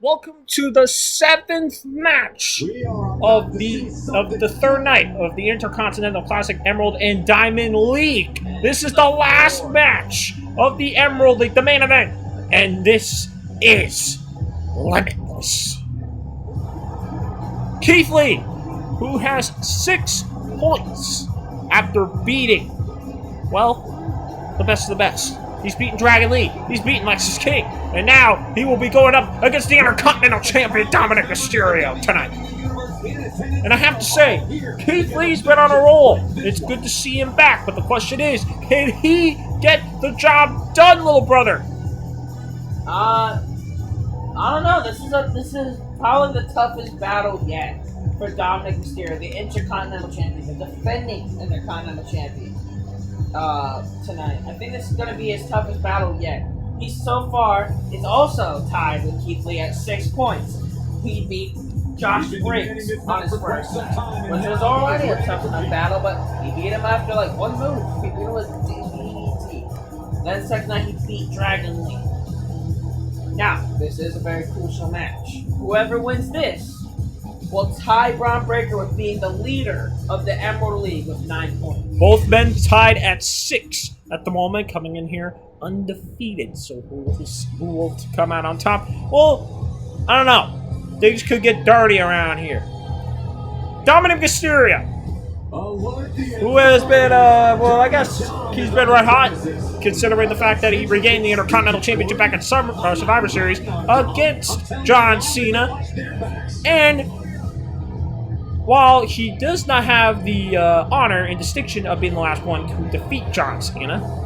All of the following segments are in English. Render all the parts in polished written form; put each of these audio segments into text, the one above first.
Welcome to the 7th match of the third night of the Intercontinental Classic Emerald and Diamond League. This is the last match of the Emerald League, the main event, and this is Limitless. Keith Lee, who has 6 points after beating, well, the best of the best. He's beaten Dragon Lee. He's beaten Lexus King. And now he will be going up against the Intercontinental Champion Dominik Mysterio tonight. And I have to say, Keith Lee's been on a roll. It's good to see him back. But the question is, can he get the job done, little brother? I don't know. This is probably the toughest battle yet for Dominik Mysterio, the Intercontinental Champion, the defending Intercontinental Champion. Tonight. I think this is going to be his toughest battle yet. He so far is also tied with Keith Lee at 6 points. He beat Josh Briggs on his first night, which was already a tough enough battle, but he beat him after like one move. He beat him with DDT. Then the second night he beat Dragon Lee. Now, this is a very crucial match. Whoever wins this will tie Braun Breaker with being the leader of the Emerald League with 9 points. Both men tied at 6 at the moment, coming in here undefeated. So who will come out on top? Well, I don't know. Things could get dirty around here. Dominik Mysterio, who has been, well, I guess he's been red hot, considering the fact that he regained the Intercontinental Championship back in Survivor Series against John Cena. And while he does not have the honor and distinction of being the last one to defeat John Cena,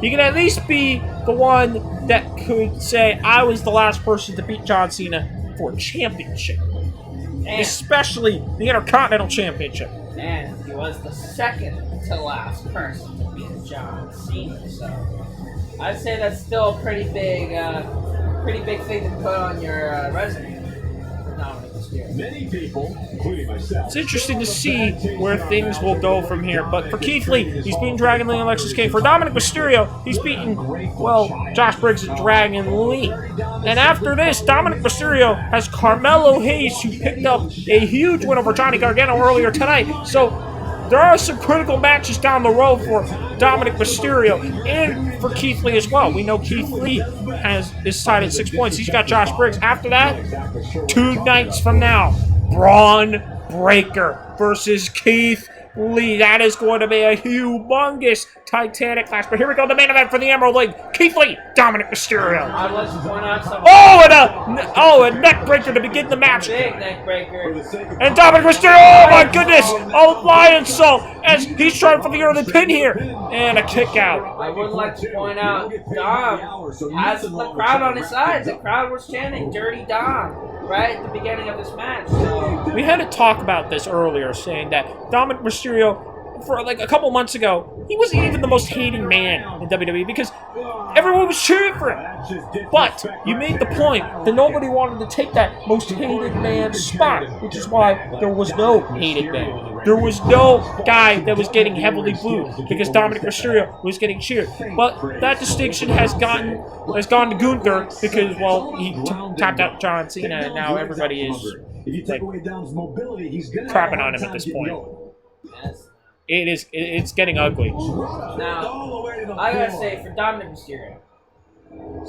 he can at least be the one that could say, I was the last person to beat John Cena for a championship. Especially the Intercontinental Championship. And he was the second to last person to beat John Cena, so I'd say that's still a pretty big thing to put on your resume for Dominik Mysterio. Many people, including myself. It's interesting to see where things will go from here. But for Keith Lee, he's beaten Dragon Lee and Lexus King. For Dominik Mysterio, he's beaten, well, Josh Briggs and Dragon Lee. And after this, Dominik Mysterio has Carmelo Hayes, who picked up a huge win over Johnny Gargano earlier tonight. So there are some critical matches down the road for Dominik Mysterio and for Keith Lee as well. We know Keith Lee is tied at 6 points. He's got Josh Briggs. After that, 2 nights from now, Braun Breaker versus Keith Lee. That is going to be a humongous Titanic clash. But here we go, the main event for the Emerald League. Keith Lee, Dominik Mysterio. I'd like to point out something. A neck breaker to begin the match. Big neck breaker. And Dominik Mysterio, oh my goodness, a lion salt as he's trying for the early pin here. And a kick out. I would like to point out, Dom has the crowd on his side. The crowd was chanting Dirty Dom right at the beginning of this match. So we had to talk about this earlier, saying that Dominik Mysterio, for like a couple months ago, he wasn't even the most hated man in WWE because everyone was cheering for him. But you made the point that nobody wanted to take that most hated man spot, which is why there was no hated man. There was no guy that was getting heavily booed because Dominik Mysterio was getting cheered. But that distinction has gone to Gunther because, well, he tapped out John Cena, and now everybody is like crapping on him at this point. It's getting ugly. now, I gotta say, for Dominik Mysterio,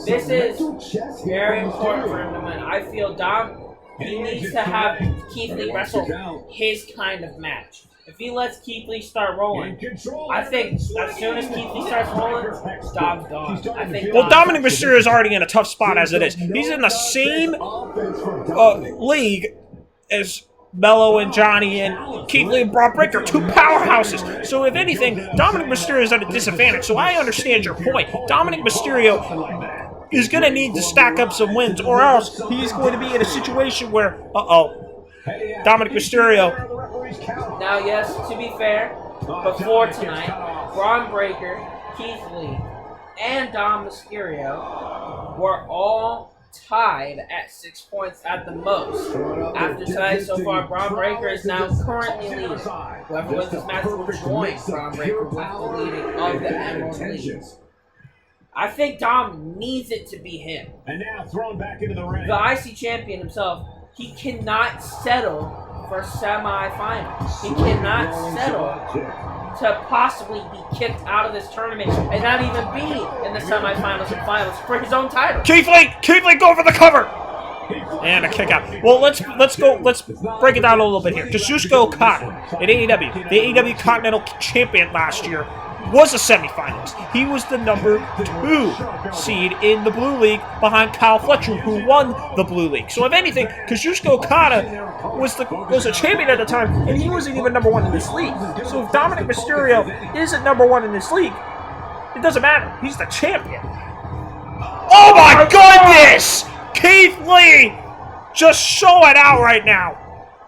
this is very important for him to win. I feel he needs to have Keith Lee wrestle his kind of match. If he lets Keith Lee start rolling, I think as soon as Keith Lee starts rolling, Dom's gone. Well, Dominik Mysterio is already in a tough spot as it is. He's in the same league as Mello and Johnny and Keith Lee and Braun Breaker, 2 powerhouses. So if anything, Dominik Mysterio is at a disadvantage. So I understand your point. Dominik Mysterio is going to need to stack up some wins, or else he's going to be in a situation where, Dominik Mysterio. Now, yes, to be fair, before tonight, Braun Breaker, Keith Lee, and Dom Mysterio were all tied at 6 points at the most. After tonight, so far, Braun Breaker is now currently leading. Whoever wins this match will join Braun Breaker with the leading of the Emerald League. I think Dom needs it to be him. And now thrown back into the ring. The IC champion himself, he cannot settle for semifinals. He cannot settle to possibly be kicked out of this tournament and not even be in the semifinals and finals for his own title. Keith Lee go for the cover. And a kick out. Well, let's break it down a little bit here. Kazuchika Okada in AEW, the AEW Continental Champion last year, was a semifinalist. He was the number 2 seed in the Blue League behind Kyle Fletcher, who won the Blue League. So if anything, Kazuchika Okada was a champion at the time, and he wasn't even number 1 in this league. So if Dominik Mysterio isn't number 1 in this league, it doesn't matter. He's the champion. Oh my goodness! Keith Lee just showing out right now.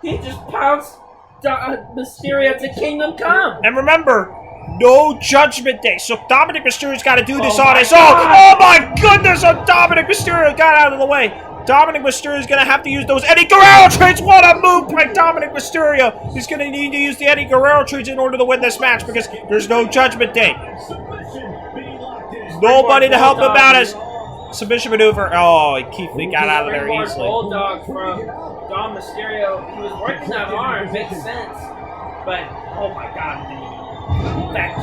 He just pounced Mysterio to Kingdom Come. And remember, no Judgment Day. So Dominik Mysterio's got to do this on his own. God. Oh my goodness! Dominik Mysterio got out of the way. Dominik Mysterio's going to have to use those Eddie Guerrero trades. What a move by Dominik Mysterio. He's going to need to use the Eddie Guerrero trades in order to win this match because there's no Judgment Day. Nobody to help him out as submission maneuver. Oh, Keith Lee got out of there easily. Bulldog from Dom Mysterio. He was working that arm. Makes sense. But, oh my God. That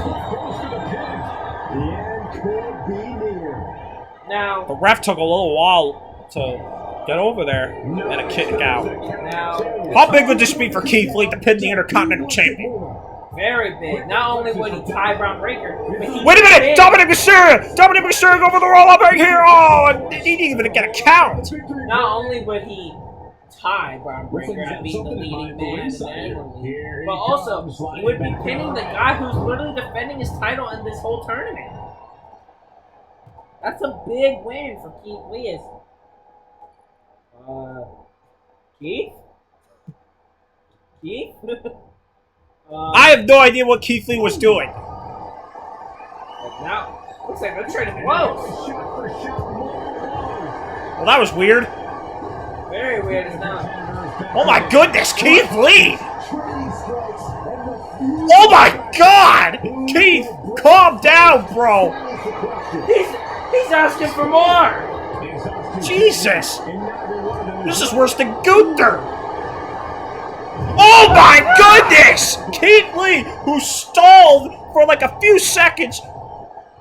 now, the ref took a little while to get over there and a kick out. Now, how big would this be for Keith Lee to pin the Intercontinental Champion? Very big. Not only would he tie Brown Breaker, but he wait a minute! Dominik Mysterio! Dominik Mysterio go for the roll-up right here! Oh, and he didn't even get a count! Not only would he tie Brown Breaker and be the leading man in the Animal League, but also he would be pinning the guy who's literally defending his title in this whole tournament. That's a big win for Keith Lee. Keith? Keith? I have no idea what Keith Lee was doing. Now, looks like they're trading blows. Well, that was weird. Very weird as now. Oh my goodness, Keith Lee! Oh my God! Keith, calm down, bro! He's asking for more! Jesus! This is worse than Gunther! Oh my goodness! Keith Lee, who stalled for like a few seconds.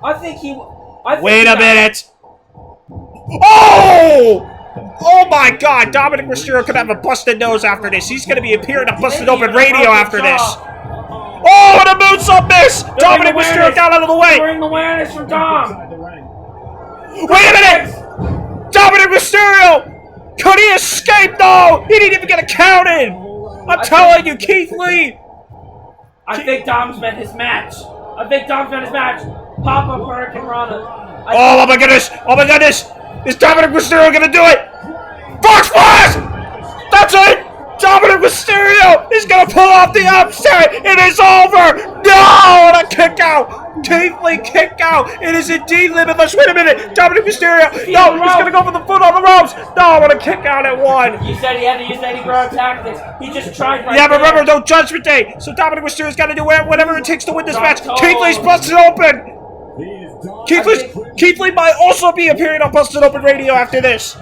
Wait a minute! Oh! Oh my God! Dominik Mysterio could have a busted nose after this. He's going to be appearing on Busted Open Radio after this. Oh, and a moonsault miss! Dominik Mysterio got out of the way. Bring awareness from Dom. Wait a minute! Dominik Mysterio! Could he escape? No! He didn't even get a count in! I'm telling you, Keith Lee! I think Dom's been his match. Pop-up Hurricane Rana. Oh my goodness! Oh my goodness! Is Dominik Mysterio gonna do it? Fox Splash! That's it! Dominik Mysterio is gonna pull off the upset! It is over! No! And a kick out! Keith Lee kick out! It is indeed limitless! Wait a minute! Dominik Mysterio! No! He's gonna go for the foot on the ropes! No! And a kick out at 1! You said he had to use Eddie Guerrero tactics. He just tried right yeah, but remember, no Judgment Day! So Dominik Mysterio's gotta do whatever it takes to win this match! Keith Lee's busted open! Keith Lee might also be appearing on Busted Open Radio after this.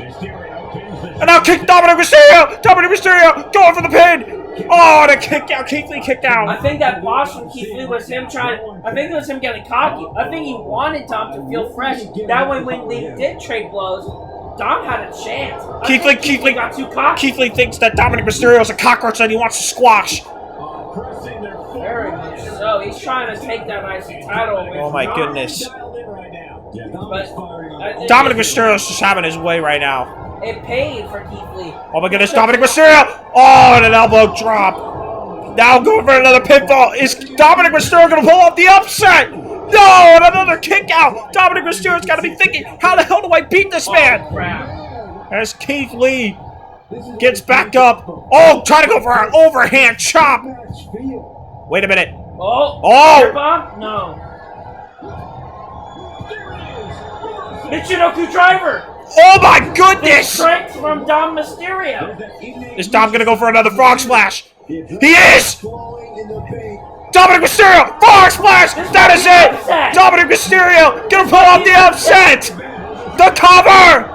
And now kick Dominik Mysterio! Dominik Mysterio going for the pin! Oh, and a kick out! Keith Lee kicked out! I think that boss from Keith Lee was him I think it was him getting cocky. I think he wanted Dom to feel fresh. That way when they did trade blows, Dom had a chance. Keith Lee got too cocky. Keith Lee thinks that Dominik Mysterio is a cockroach that he wants to squash. Very much so. He's trying to take that IC title away from Dom. Goodness. But Dominik Mysterio's just having his way right now. It paid for Keith Lee. Oh my goodness, Dominik Mysterio! Oh, and an elbow drop. Now going for another pinfall. Is Dominik Mysterio going to pull off the upset? No, and another kick out. Dominik Mysterio's got to be thinking, how the hell do I beat this man? Oh, crap. As Keith Lee gets back up. Oh, trying to go for an overhand chop. Wait a minute. Oh. No. Michinoku driver. Oh my goodness! Strength from Dom Mysterio. Is Dom gonna go for another frog splash? He is! Dominik Mysterio, fire splash. That is it. Upset. Dominik Mysterio gonna pull off the upset. The cover.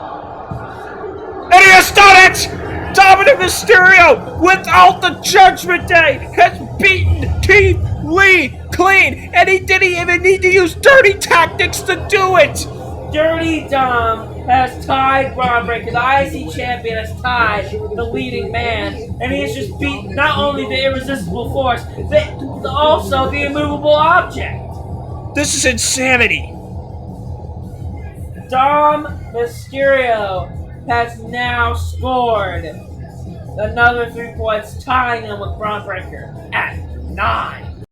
And he has done it. Dominik Mysterio, without the Judgment Day, has beaten Keith Lee clean, and he didn't even need to use dirty tactics to do it. Dirty Dom has tied Braun Breaker. The IC champion has tied the leading man, and he has just beaten not only the irresistible force, but also the immovable object. This is insanity. Dom Mysterio has now scored another 3 points, tying him with Braun Breaker at 9.